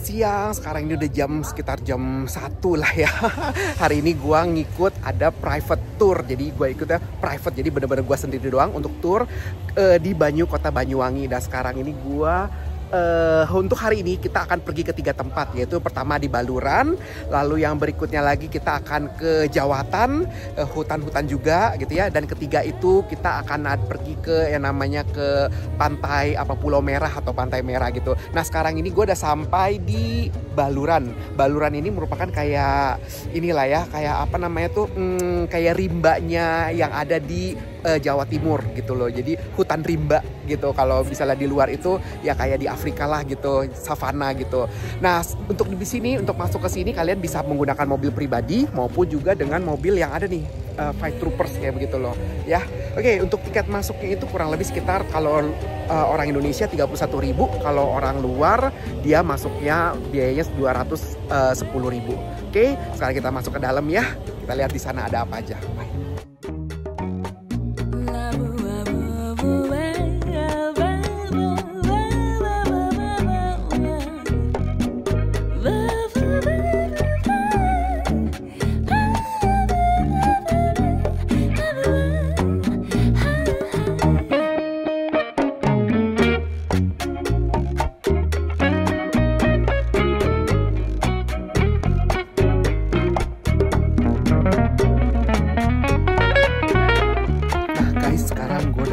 siang. Sekarang ini udah sekitar jam 1 lah ya. Hari ini gua ngikut ada private tour. Jadi gua ikutnya private. Jadi bener-bener gua sendiri doang untuk tour di Kota Banyuwangi. Dan sekarang ini gua untuk hari ini kita akan pergi ke 3 tempat, yaitu pertama di Baluran, lalu yang berikutnya lagi kita akan ke Jawatan, hutan-hutan juga gitu ya, dan ketiga itu kita akan pergi ke yang namanya ke pantai Pulau Merah atau Pantai Merah gitu. Nah sekarang ini gue udah sampai di Baluran. Baluran ini merupakan kayak inilah ya, kayak kayak rimbanya yang ada di Jawa Timur gitu loh. Jadi hutan rimba gitu. Kalau misalnya di luar itu ya kayak di Afrika lah gitu, savana gitu. Nah, untuk di sini, untuk masuk ke sini kalian bisa menggunakan mobil pribadi maupun juga dengan mobil yang ada nih, Fight Troopers kayak begitu loh ya. Oke, untuk tiket masuknya itu kurang lebih sekitar kalau orang Indonesia 31.000, kalau orang luar dia masuknya biayanya 210.000. Oke, sekarang kita masuk ke dalam ya. Kita lihat di sana ada apa aja. Bye.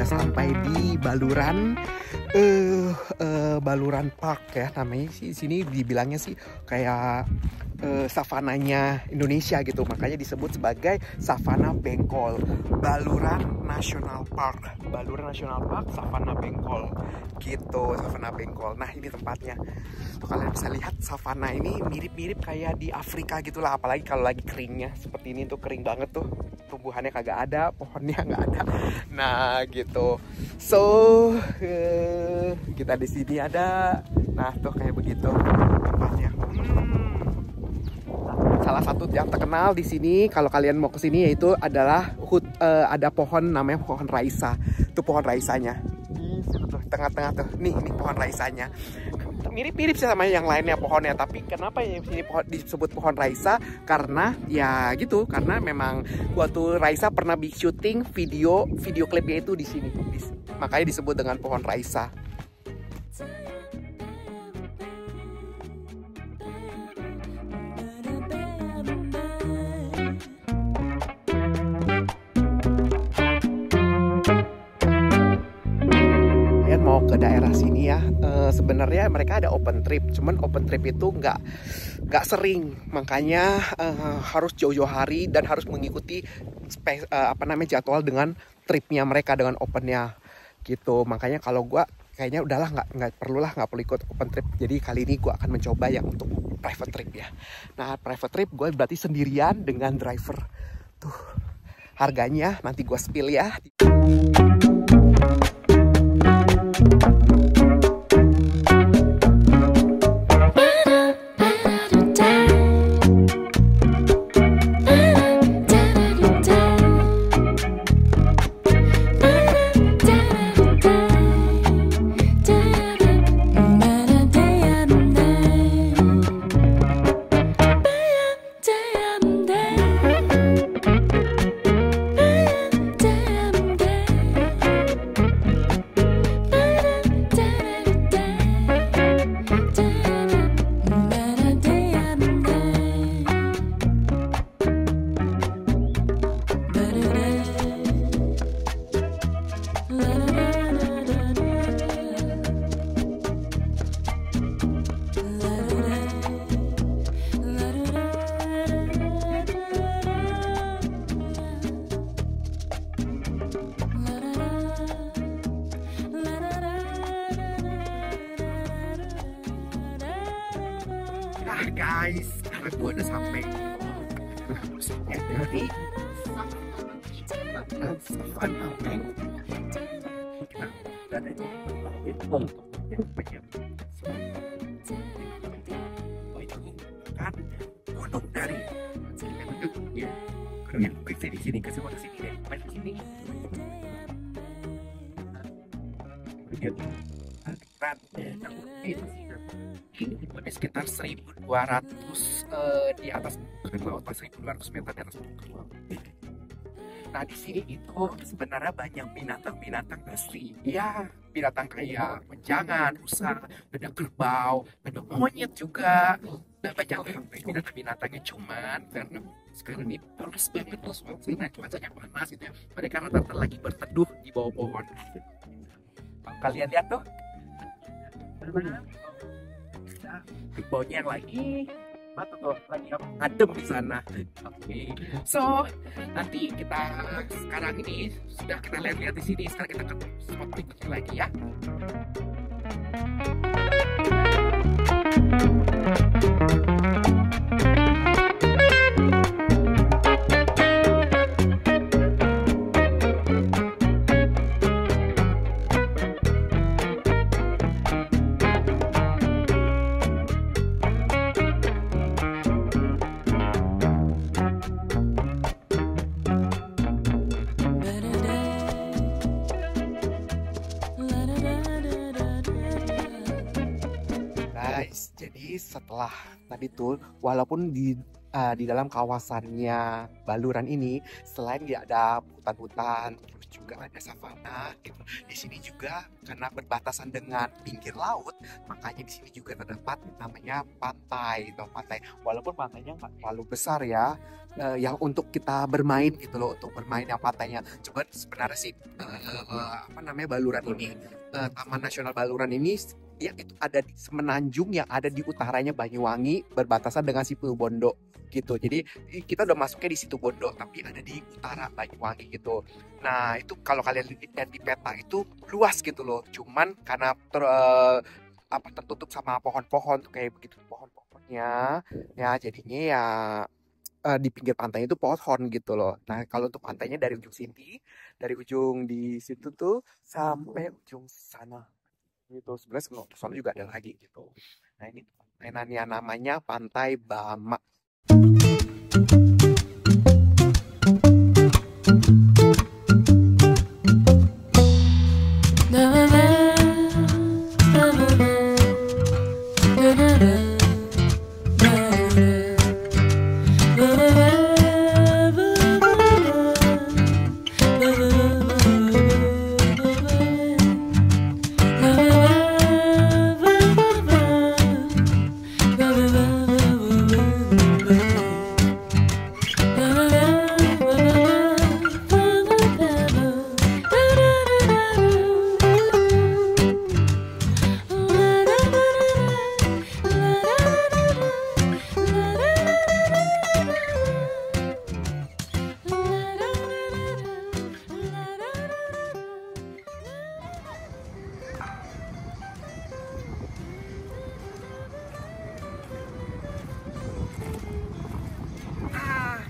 Sampai di Baluran, Baluran Park ya namanya sih. Sini dibilangnya sih kayak savananya Indonesia gitu, makanya disebut sebagai Savana Bengkol. Baluran National Park, Baluran National Park, Savana Bengkol gitu, Savana Bengkol. Nah ini tempatnya. Tuh kalian bisa lihat savana ini mirip-mirip kayak di Afrika gitulah, apalagi kalau lagi keringnya seperti ini tuh, kering banget tuh, tumbuhannya kagak ada, pohonnya nggak ada. Nah gitu. So kita di sini ada, nah tuh kayak begitu tempatnya. Salah satu yang terkenal di sini kalau kalian mau ke sini yaitu adalah ada pohon namanya pohon raisa. Itu pohon raisanya di situ tuh, tengah-tengah tuh. Nih ini pohon raisanya. Mirip-mirip sih sama yang lainnya pohonnya, tapi kenapa ya ini disebut pohon raisa? Karena ya gitu, karena memang waktu Raisa pernah syuting video klipnya itu di sini. Makanya disebut dengan pohon raisa. Mau ke daerah sini ya, sebenarnya mereka ada open trip, cuman open trip itu nggak sering, makanya harus jauh-jauh hari dan harus mengikuti jadwal dengan tripnya mereka, dengan opennya gitu. Makanya kalau gue kayaknya udahlah nggak perlu ikut open trip. Jadi kali ini gue akan mencoba yang untuk private trip ya. Nah private trip gue berarti sendirian dengan driver. Tuh harganya nanti gue spill ya. Guys, karena gue udah sampai dari Savana Bengkol. Kita ada di kan gunung dari ya. Kalian bisa di sini, kasih ke sini deh, main di sini. baluran yang ini sekitar 1.200 di atas permukaan laut, 1.200 meter di atas permukaan laut. Nah di sini itu sebenarnya banyak binatang-binatang asli. Ya binatang kayak menjangan, rusa, ada kerbau, ada monyet juga. Dan banyak binatang-binatangnya, cuman karena sekarang ini panas banget loh, nah, cuacanya panas gitu ya. Mereka rata-rata lagi berteduh di bawah pohon. Kalian lihat tuh, kerbaunya yang lagi mata tuh lagi adem di sana. Oke, so nanti kita sekarang ini sudah kita lihat-lihat di sini. Sekarang kita ke spot berikutnya lagi ya. Guys, jadi setelah tadi tuh, walaupun di dalam kawasannya Baluran ini, selain dia ada hutan-hutan, terus juga ada savana gitu. Di sini juga karena berbatasan dengan pinggir laut, makanya di sini juga terdapat namanya pantai, gitu, pantai. Walaupun pantainya nggak terlalu besar ya, yang untuk kita bermain gitu loh, untuk bermain yang pantainya. Coba sebenarnya sih apa namanya Baluran ini, Taman Nasional Baluran ini ya itu ada di semenanjung yang ada di utaranya Banyuwangi, berbatasan dengan Situbondo gitu. Jadi kita udah masuknya di Situbondo tapi ada di utara Banyuwangi gitu. Nah itu kalau kalian lihat di peta itu luas gitu loh, cuman karena tertutup sama pohon-pohon tuh kayak begitu pohon-pohonnya ya, jadinya ya di pinggir pantai itu pohon gitu loh. Nah kalau untuk pantainya dari ujung sini, dari ujung di situ tuh sampai ujung sana gitu. Sebenarnya sana juga ada lagi gitu. Nah ini mainannya namanya Pantai Bama.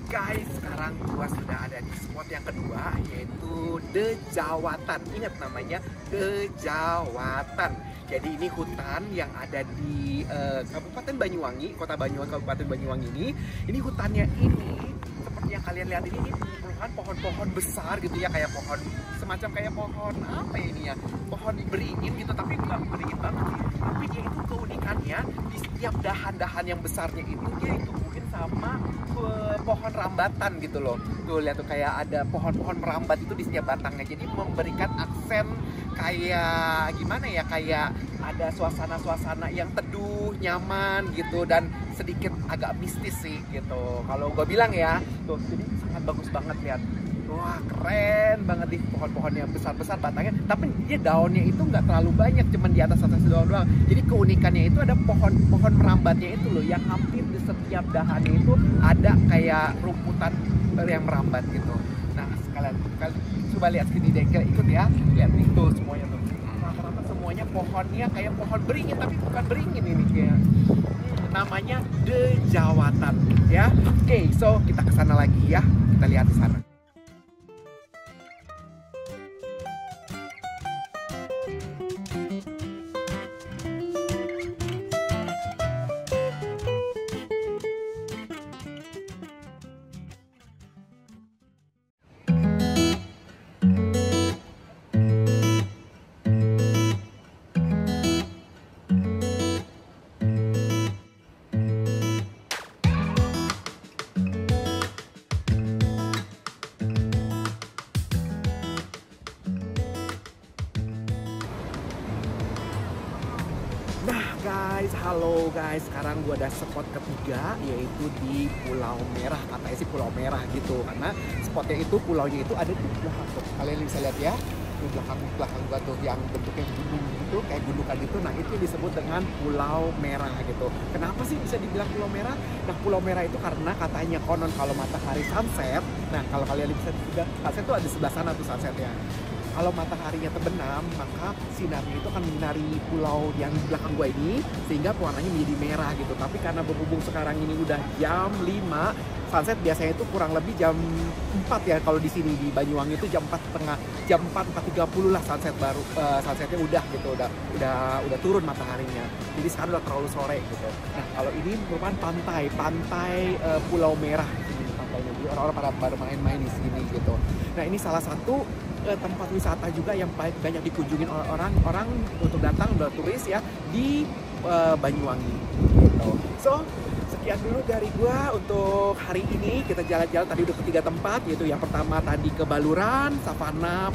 Guys, sekarang gua sudah ada di spot yang kedua, yaitu Dejawatan. Ingat namanya, Dejawatan. Jadi ini hutan yang ada di Kabupaten Banyuwangi, Kota Banyuwangi, Kabupaten Banyuwangi ini. Ini hutannya ini seperti yang kalian lihat ini merupakan pohon-pohon besar gitu ya, kayak pohon semacam kayak pohon apa ya ini ya, pohon beringin gitu, tapi bukan beringin banget sih. Tapi dia itu keunikannya di setiap dahan-dahan yang besarnya itu dia ditumbuhin sama pohon rambatan gitu loh. Tuh lihat tuh kayak ada pohon-pohon merambat itu di setiap batangnya. Jadi memberikan aksen kayak gimana ya, kayak ada suasana-suasana yang teduh, nyaman gitu, dan sedikit agak mistis sih gitu. Kalau gue bilang ya, tuh jadi sangat bagus banget lihat. Wah keren banget nih pohon-pohonnya besar-besar batangnya, tapi dia daunnya itu nggak terlalu banyak, cuman di atas daun doang. Jadi keunikannya itu ada pohon-pohon merambatnya itu loh, yang hampir di setiap dahannya itu ada kayak rumputan yang merambat gitu. Nah sekalian coba lihat sini deh, ikut ya, lihat itu semuanya tuh. Rata-rata semuanya pohonnya kayak pohon beringin, tapi bukan beringin ini kayak namanya Dejawatan ya. Oke, so kita ke sana lagi ya, kita lihat di sana. halo guys. Sekarang gue ada spot ketiga, yaitu di Pulau Merah. Katanya sih Pulau Merah gitu, karena spotnya itu, pulaunya itu ada di belakang tuh. Kalian bisa lihat ya, di belakang gue tuh yang bentuknya gunung gitu, kayak gundukan gitu. Nah itu disebut dengan Pulau Merah gitu. Kenapa sih bisa dibilang Pulau Merah? Nah Pulau Merah itu karena katanya konon kalau matahari sunset, nah kalau kalian bisa lihat sunset tuh ada sebelah sana tuh sunsetnya. Kalau mataharinya terbenam, maka sinarnya itu akan menyinari pulau yang di belakang gue ini, sehingga warnanya menjadi merah gitu. Tapi karena berhubung sekarang ini udah jam 5, sunset biasanya itu kurang lebih jam 4 ya. Kalau di sini di Banyuwangi itu jam 4.30, jam 4.30 lah sunset baru, sunsetnya udah gitu, udah turun mataharinya. Jadi sekarang udah terlalu sore gitu. Nah kalau ini merupakan pantai Pulau Merah ini pantainya. Jadi orang-orang pada baru main-main di sini gitu. Nah ini salah satu tempat wisata juga yang banyak dikunjungin oleh orang-orang untuk datang turis ya di Banyuwangi gitu. So sekian dulu dari gua untuk hari ini. Kita jalan-jalan tadi udah ke 3 tempat, yaitu yang pertama tadi ke Baluran, Savana,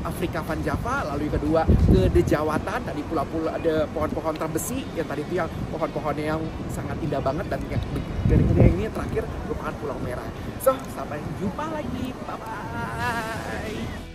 Afrika Van Java, lalu yang kedua ke Dejawatan, tadi pulau-pulau ada pohon-pohon terbesi, yang tadi itu yang pohon-pohonnya yang sangat indah banget, dan yang ini terakhir merupakan Pulau Merah. So sampai jumpa lagi, bye bye.